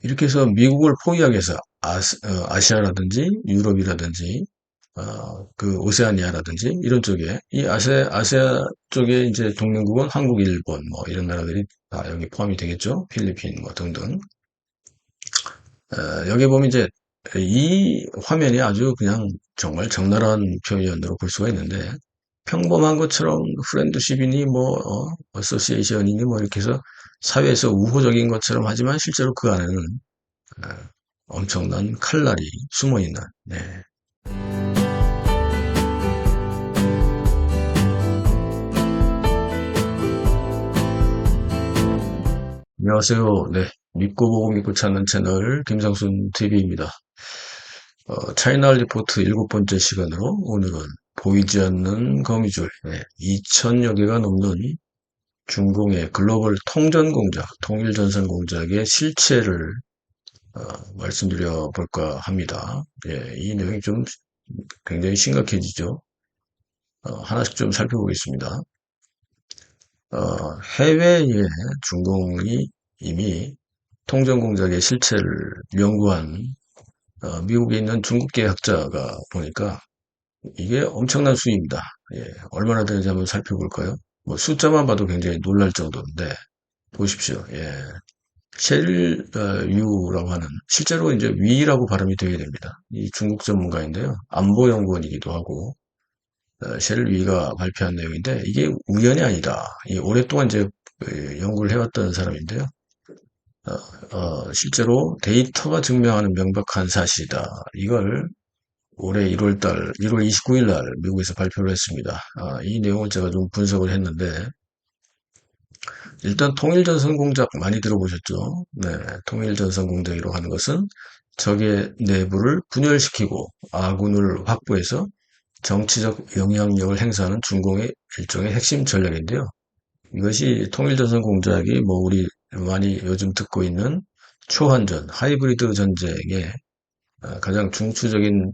이렇게 해서 미국을 포위하기 위해서 아시아라든지 유럽이라든지 그 오세아니아라든지 이런 쪽에 이 아시아 쪽에 이제 동맹국은 한국, 일본 뭐 이런 나라들이 다 여기 포함이 되겠죠. 필리핀 뭐 등등. 여기 보면 이제 이 화면이 아주 그냥 정말 적나라한 표현으로 볼 수가 있는데 평범한 것처럼 프렌드십이니 뭐 어소시에이션이니 뭐 이렇게 해서 사회에서 우호적인 것처럼 하지만 실제로 그 안에는 어, 엄청난 칼날이 숨어 있는 네. 안녕하세요. 네. 믿고 보고 믿고 찾는 채널 김상순 TV입니다. 차이나 리포트 7번째 시간으로 오늘은 보이지 않는 거미줄 2천여 개가 넘는 중공의 글로벌 통전 공작, 통일 전선 공작의 실체를 말씀드려 볼까 합니다. 이 내용이 좀 굉장히 심각해지죠. 하나씩 좀 살펴보겠습니다. 해외의 중공이 이미 통전 공작의 실체를 연구한 미국에 있는 중국계 학자가 보니까 이게 엄청난 수입니다. 얼마나 되는지 한번 살펴볼까요? 뭐 숫자만 봐도 굉장히 놀랄 정도인데 보십시오. 셰릴 유라고 하는 실제로 이제 위라고 발음이 되게 됩니다. 이 중국 전문가인데요. 안보연구원이기도 하고 셰릴 위가 발표한 내용인데 이게 우연이 아니다. 오랫동안 이제 연구를 해왔던 사람인데요. 실제로 데이터가 증명하는 명백한 사실이다. 이걸 올해 1월 29일 날 미국에서 발표를 했습니다. 이 내용을 제가 좀 분석을 했는데, 일단 통일전선 공작 많이 들어보셨죠? 네, 통일전선 공작이라고 하는 것은 적의 내부를 분열시키고 아군을 확보해서 정치적 영향력을 행사하는 중공의 일종의 핵심 전략인데요. 이것이 통일전선 공작이 뭐 우리 많이 요즘 듣고 있는 초한전, 하이브리드 전쟁의 가장 중추적인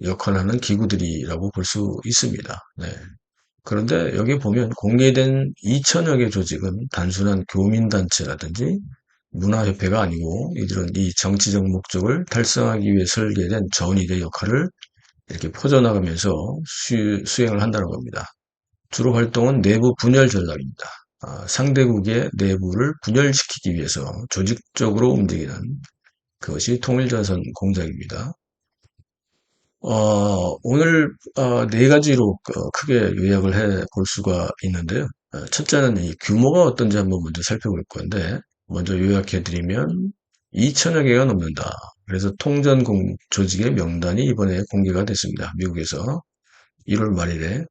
역할을 하는 기구들이라고 볼 수 있습니다. 네. 그런데 여기 보면 공개된 2천여 개 조직은 단순한 교민단체라든지 문화협회가 아니고 이들은 이 정치적 목적을 달성하기 위해 설계된 전위대 역할을 이렇게 퍼져나가면서 수행을 한다는 겁니다. 주로 활동은 내부 분열 전략입니다. 상대국의 내부를 분열시키기 위해서 조직적으로 움직이는 그것이 통일전선 공작입니다. 오늘 네 가지로 크게 요약을 해 볼 수가 있는데요. 첫째는 이 규모가 어떤지 한번 먼저 살펴볼 건데 먼저 요약해 드리면 2천여 개가 넘는다. 그래서 통전 조직의 명단이 이번에 공개가 됐습니다. 미국에서 1월 말일에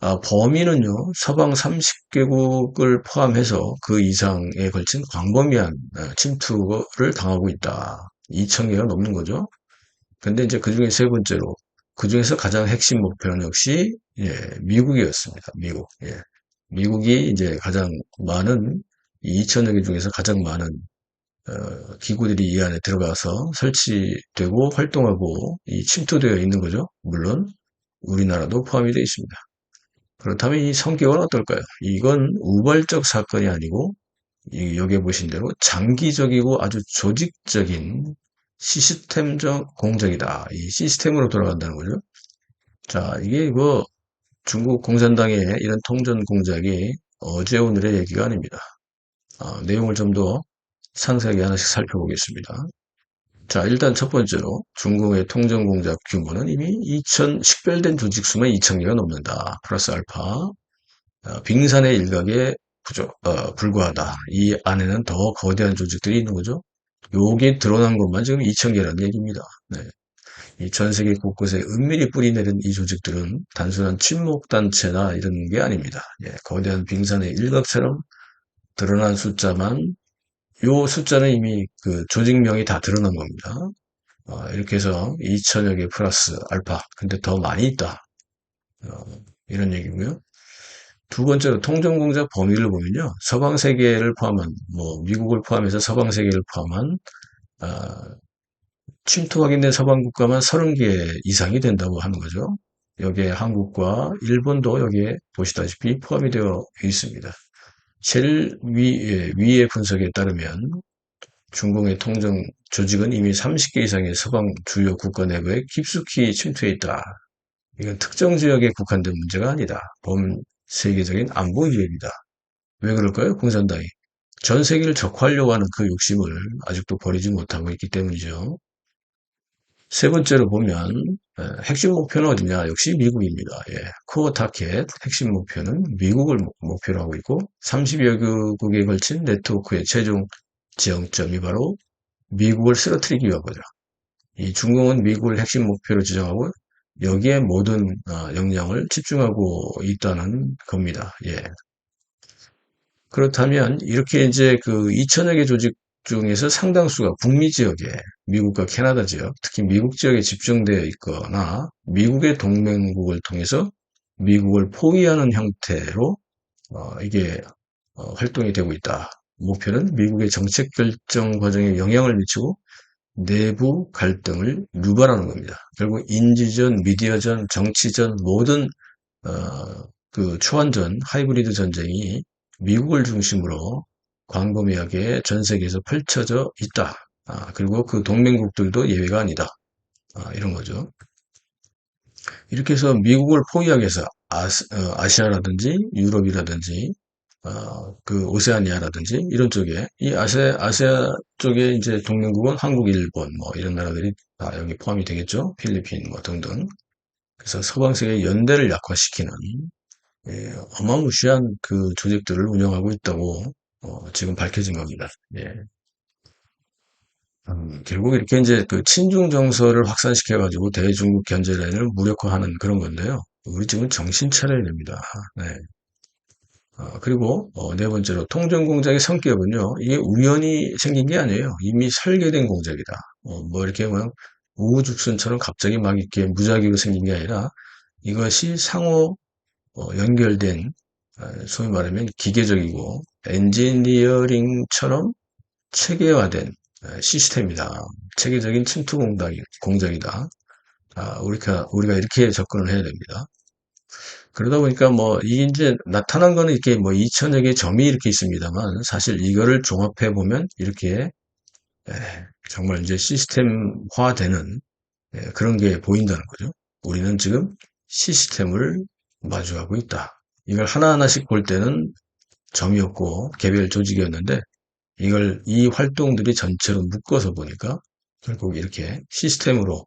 범위는요 서방 30개국을 포함해서 그 이상에 걸친 광범위한 침투를 당하고 있다. 2천 개가 넘는 거죠. 근데 이제 그 중에 세 번째로, 그 중에서 가장 핵심 목표는 역시, 미국이었습니다. 미국. 미국이 이제 가장 많은, 2천여 개 중에서 가장 많은, 기구들이 이 안에 들어가서 설치되고 활동하고 침투되어 있는 거죠. 물론, 우리나라도 포함이 되어 있습니다. 그렇다면 이 성격은 어떨까요? 이건 우발적 사건이 아니고, 여기에 보신 대로 장기적이고 아주 조직적인 시스템적 공작이다. 이 시스템으로 돌아간다는 거죠. 자, 이게 중국 공산당의 이런 통전 공작이 어제 오늘의 얘기가 아닙니다. 내용을 좀 더 상세하게 하나씩 살펴보겠습니다. 자, 일단 첫 번째로 중국의 통전 공작 규모는 이미 식별된 조직 수만 2천 개가 넘는다. 플러스 알파. 빙산의 일각에 불과하다. 이 안에는 더 거대한 조직들이 있는 거죠. 요게 드러난 것만 지금 2천 개라는 얘기입니다. 네. 이 전 세계 곳곳에 은밀히 뿌리내린 이 조직들은 단순한 친목단체나 이런 게 아닙니다. 거대한 빙산의 일각처럼 드러난 숫자만, 요 숫자는 이미 그 조직명이 다 드러난 겁니다. 이렇게 해서 2천여 개 플러스 알파. 근데 더 많이 있다. 이런 얘기고요. 두 번째로 통전공작 범위를 보면요. 서방 세계를 포함한, 뭐, 미국을 포함해서 서방 세계를 포함한, 침투 확인된 서방 국가만 30개 이상이 된다고 하는 거죠. 여기에 한국과 일본도 여기에 보시다시피 포함이 되어 있습니다. 제일 위의 분석에 따르면 중공의 통정 조직은 이미 30개 이상의 서방 주요 국가 내부에 깊숙이 침투해 있다. 이건 특정 지역에 국한된 문제가 아니다. 범세계적인 안보 위협이다. 왜 그럴까요? 공산당이. 전 세계를 적화하려고 하는 그 욕심을 아직도 버리지 못하고 있기 때문이죠. 세 번째로 보면 핵심 목표는 어디냐? 역시 미국입니다. 예, 코어 타켓 핵심 목표는 미국을 목표로 하고 있고 30여 국에 걸친 네트워크의 최종 지형점이 바로 미국을 쓰러뜨리기 위한 거죠. 이 중공은 미국을 핵심 목표로 지정하고 여기에 모든 역량을 집중하고 있다는 겁니다. 예. 그렇다면 이렇게 이제 그 2천여 개 조직 중에서 상당수가 북미 지역에 미국과 캐나다 지역, 특히 미국 지역에 집중되어 있거나 미국의 동맹국을 통해서 미국을 포위하는 형태로 이게 활동이 되고 있다. 목표는 미국의 정책 결정 과정에 영향을 미치고 내부 갈등을 유발하는 겁니다. 결국 인지전, 미디어전, 정치전 모든 그 초안전, 하이브리드 전쟁이 미국을 중심으로 광범위하게 전 세계에서 펼쳐져 있다. 그리고 그 동맹국들도 예외가 아니다. 이런 거죠. 이렇게 해서 미국을 포위하기 위해서 아시아라든지 유럽이라든지 그 오세아니아라든지 이런 쪽에 이 아시아 쪽에 이제 동맹국은 한국, 일본 뭐 이런 나라들이 다 여기 포함이 되겠죠. 필리핀 뭐 등등. 그래서 서방 세계의 연대를 약화시키는 어마무시한 그 조직들을 운영하고 있다고 지금 밝혀진 겁니다. 예. 결국 이렇게 이제 그 친중 정서를 확산시켜가지고 대중국 견제 라인을 무력화하는 그런 건데요. 우리 지금 정신 차려야 됩니다. 네. 그리고 네 번째로 통전공작의 성격은요. 이게 우연히 생긴 게 아니에요. 이미 설계된 공작이다. 뭐 이렇게 뭐 우후죽순처럼 갑자기 막 이렇게 무작위로 생긴 게 아니라 이것이 상호 연결된 소위 말하면 기계적이고 엔지니어링처럼 체계화된 시스템이다. 체계적인 침투 공작이다. 우리가 이렇게 접근을 해야 됩니다. 그러다 보니까 뭐 이게 이제 나타난 거는 이렇게 뭐 2천여 개의 점이 이렇게 있습니다만 사실 이거를 종합해 보면 이렇게 정말 이제 시스템화되는 그런 게 보인다는 거죠. 우리는 지금 시스템을 마주하고 있다. 이걸 하나하나씩 볼 때는 점이었고 개별 조직이었는데 이 활동들이 전체로 묶어서 보니까 결국 이렇게 시스템으로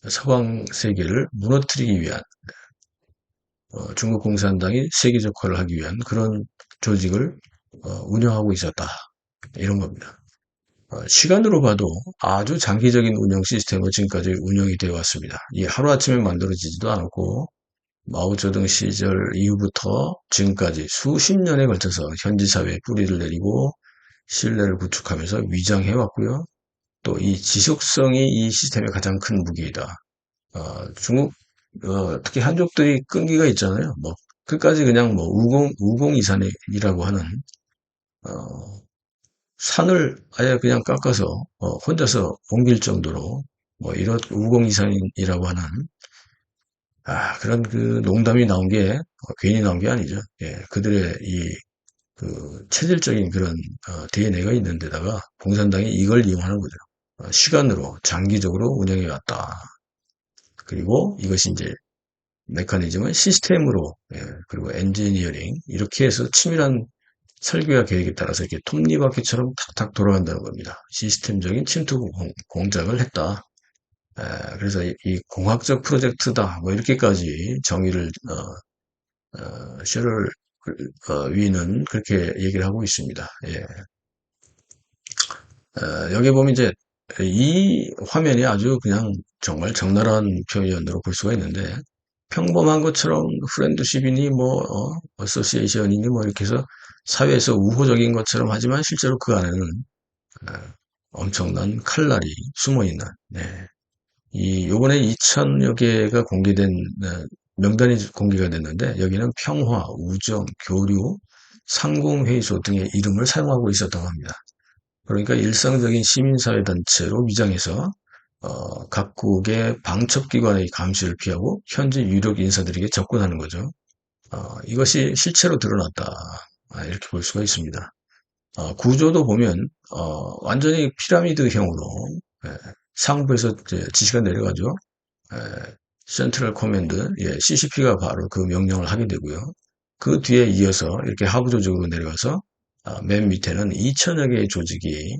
서방 세계를 무너뜨리기 위한 중국 공산당이 세계적화를 하기 위한 그런 조직을 운영하고 있었다. 이런 겁니다. 시간으로 봐도 아주 장기적인 운영 시스템으로 지금까지 운영이 되어 왔습니다. 이게 하루아침에 만들어지지도 않았고 마오쩌둥 시절 이후부터 지금까지 수십 년에 걸쳐서 현지 사회에 뿌리를 내리고 신뢰를 구축하면서 위장해 왔고요. 또 이 지속성이 이 시스템의 가장 큰 무기이다. 중국 특히 한족들이 끈기가 있잖아요. 뭐 끝까지 그냥 뭐 우공이산이라고 하는 산을 아예 그냥 깎아서 혼자서 옮길 정도로 뭐 이런 우공이산이라고 하는 그런 그 농담이 나온 게 괜히 나온 게 아니죠. 예, 그들의 이 그 체질적인 그런 DNA가 있는 데다가 공산당이 이걸 이용하는 거죠. 시간으로 장기적으로 운영해 왔다. 그리고 이것이 이제 메커니즘은 시스템으로 그리고 엔지니어링 이렇게 해서 치밀한 설계와 계획에 따라서 이렇게 톱니바퀴처럼 탁탁 돌아간다는 겁니다. 시스템적인 침투 공작을 했다. 그래서 이 공학적 프로젝트다. 뭐 이렇게까지 정의를 셔럴 위는 그렇게 얘기를 하고 있습니다. 예. 여기 보면 이제 이 화면이 아주 그냥 정말 적나라한 표현으로 볼 수가 있는데 평범한 것처럼 프렌드십이니 뭐 어소시에이션이니 뭐 이렇게 해서 사회에서 우호적인 것처럼 하지만 실제로 그 안에는 엄청난 칼날이 숨어 있는 요번에 2천여 개가 공개된 명단이 공개가 됐는데 여기는 평화, 우정, 교류, 상공회의소 등의 이름을 사용하고 있었다고 합니다. 그러니까 일상적인 시민사회단체로 위장해서 각국의 방첩기관의 감시를 피하고 현지 유력 인사들에게 접근하는 거죠. 이것이 실체로 드러났다. 이렇게 볼 수가 있습니다. 구조도 보면 완전히 피라미드형으로 예, 상부에서 이제 지시가 내려가죠. 센트럴 코맨드, CCP가 바로 그 명령을 하게 되고요. 그 뒤에 이어서 이렇게 하부 조직으로 내려가서 맨 밑에는 2천여 개의 조직이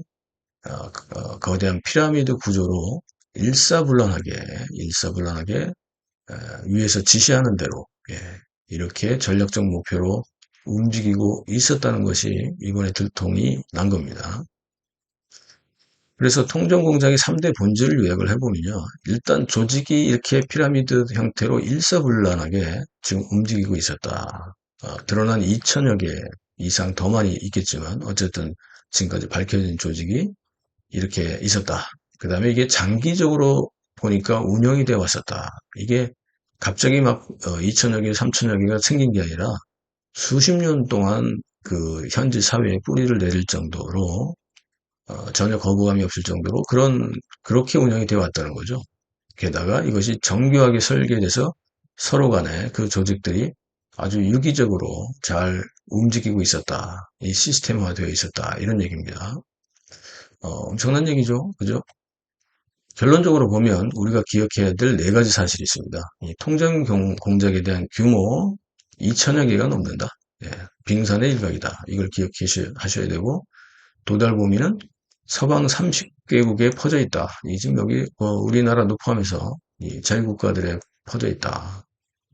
거대한 피라미드 구조로 일사불란하게 위에서 지시하는 대로 이렇게 전략적 목표로 움직이고 있었다는 것이 이번에 들통이 난 겁니다. 그래서 통정공작의 3대 본질을 요약을 해보면요. 일단 조직이 이렇게 피라미드 형태로 일사불란하게 지금 움직이고 있었다. 드러난 2천여 개 이상 더 많이 있겠지만 어쨌든 지금까지 밝혀진 조직이 이렇게 있었다. 그 다음에 이게 장기적으로 보니까 운영이 되어 왔었다. 이게 갑자기 막 2천여 개, 3천여 개가 생긴 게 아니라 수십 년 동안 그 현지 사회에 뿌리를 내릴 정도로 전혀 거부감이 없을 정도로 그렇게 운영이 되어 왔다는 거죠. 게다가 이것이 정교하게 설계돼서 서로 간에 그 조직들이 아주 유기적으로 잘 움직이고 있었다. 이 시스템화 되어 있었다. 이런 얘기입니다. 엄청난 얘기죠. 그죠? 결론적으로 보면 우리가 기억해야 될 네 가지 사실이 있습니다. 이 통정 공작에 대한 규모 2천여 개가 넘는다. 빙산의 일각이다. 이걸 기억하셔야 되고, 도달 범위는 서방 30개국에 퍼져 있다. 지금 여기 우리나라도 포함해서 이 자유국가들에 퍼져 있다.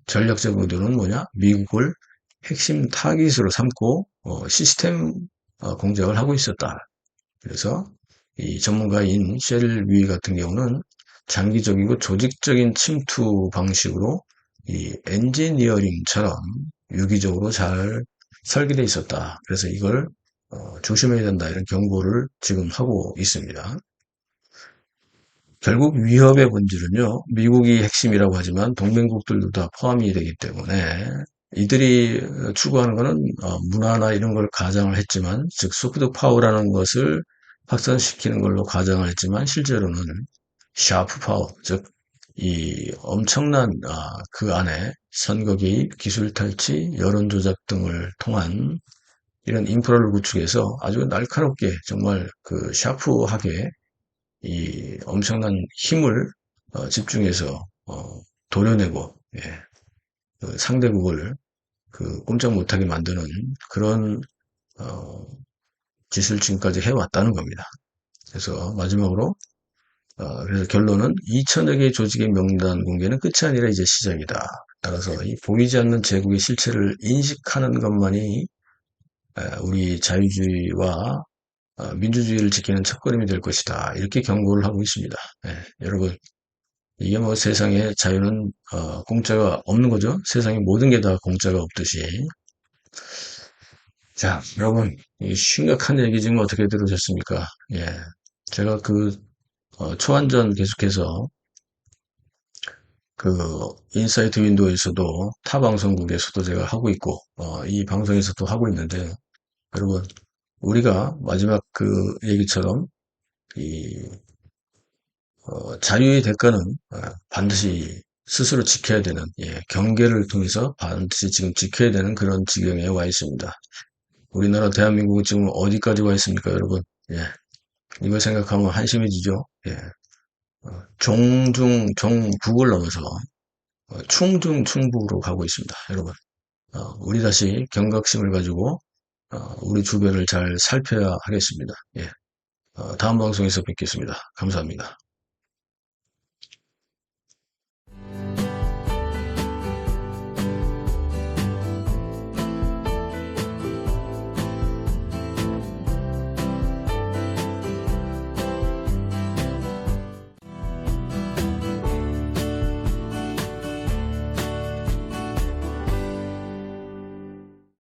전략적 의도는 뭐냐? 미국을 핵심 타깃으로 삼고 시스템 공작을 하고 있었다. 그래서 이 전문가인 셰릴 위 같은 경우는 장기적이고 조직적인 침투 방식으로 이 엔지니어링처럼 유기적으로 잘 설계되어 있었다. 그래서 이걸 조심해야 된다. 이런 경고를 지금 하고 있습니다. 결국 위협의 본질은요. 미국이 핵심이라고 하지만 동맹국들도 다 포함이 되기 때문에 이들이 추구하는 것은 문화나 이런 걸 가장을 했지만 즉 소프트 파워라는 것을 확산시키는 걸로 가장을 했지만 실제로는 샤프 파워 즉 이 엄청난 그 안에 선거 개입, 기술 탈취, 여론 조작 등을 통한 이런 인프라를 구축해서 아주 날카롭게 정말 그 샤프하게 이 엄청난 힘을 집중해서 도려내고 그 상대국을 그 꼼짝 못하게 만드는 그런 짓을 지금까지 해왔다는 겁니다. 그래서 마지막으로 그래서 결론은 2천여 개의 조직의 명단 공개는 끝이 아니라 이제 시작이다. 따라서 이 보이지 않는 제국의 실체를 인식하는 것만이 우리 자유주의와 민주주의를 지키는 첫걸음이 될 것이다. 이렇게 경고를 하고 있습니다. 여러분, 이게 뭐 세상에 자유는 공짜가 없는 거죠. 세상에 모든 게 다 공짜가 없듯이. 자, 여러분, 이 심각한 얘기 지금 어떻게 들으셨습니까? 제가 초안전 계속해서 그 인사이트 윈도우에서도 타 방송국에서도 제가 하고 있고 이 방송에서도 하고 있는데 여러분 우리가 마지막 그 얘기처럼 이 자유의 대가는 반드시 스스로 지켜야 되는 경계를 통해서 반드시 지금 지켜야 되는 그런 지경에 와 있습니다. 우리나라 대한민국은 지금 어디까지 와 있습니까, 여러분? 이거 생각하면 한심해지죠. 종북을 넘어서 충북으로 가고 있습니다, 여러분. 우리 다시 경각심을 가지고 우리 주변을 잘 살펴야 하겠습니다. 다음 방송에서 뵙겠습니다. 감사합니다.